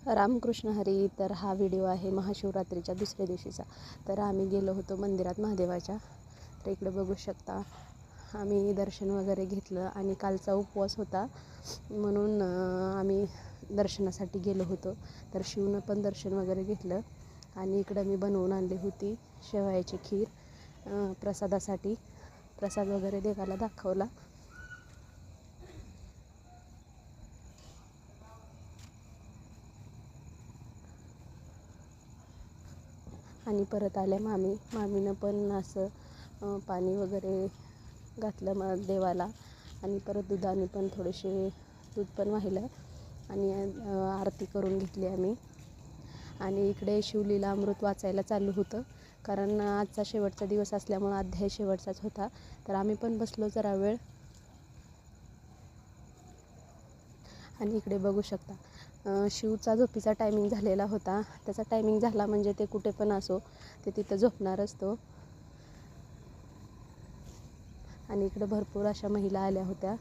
रामकृष्ण हरी. तर हा व्हिडिओ आहे महाशिवरात्रीच्या दुसऱ्या दिवशीचा. तर आम्ही गेलो होतो मंदिरात महादेवाच्या. तर इकडे बघू शकता आम्ही दर्शन वगैरे घेतलं आणि कालचा उपवास होता म्हणून आम्ही दर्शनासाठी गेलो होतो. तर शिवनं पण दर्शन वगैरे घेतलं आणि इकडं मी बनवून आणली होती शेवयाची खीर प्रसादासाठी. प्रसाद वगैरे देवाला दाखवला. आणि परत आल्या मामीनं पण असं पाणी वगैरे घातलं देवाला आणि परत दुधाने पण थोडेसे दूध पण वाहिलं आणि आरती करून घेतली आम्ही. आणि इकडे शिवलीला अमृत वाचायला चालू होतं कारण आजचा शेवटचा दिवस असल्यामुळं अध्याय शेवटचाच होता. तर आम्ही पण बसलो जरा वेळ. आणि इकडे बघू शकता शिवचा झोपीचा टायमिंग झालेला होता. त्याचा टायमिंग झाला म्हणजे ते कुठे पण असो ते तिथं झोपणार असतो. आणि इकडे भरपूर अशा महिला आल्या होत्या.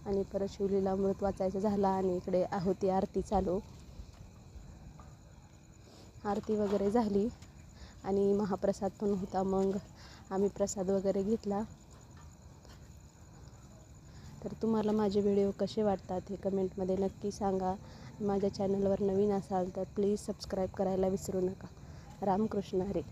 आणि परत शिवलीला अमृत वाचायचं झाला आणि इकडे होती आरती चालू. आरती वगैरे झाली आणि महाप्रसाद पण होता. मग आम्ही प्रसाद वगैरे घेतला. तर तुम्हाला माझे व्हिडिओ कसे वाटतात हे कमेंटमध्ये नक्की सांगा. माझ्या चॅनलवर नवीन असाल तर प्लीज सबस्क्राईब करायला विसरू नका. रामकृष्ण हरी.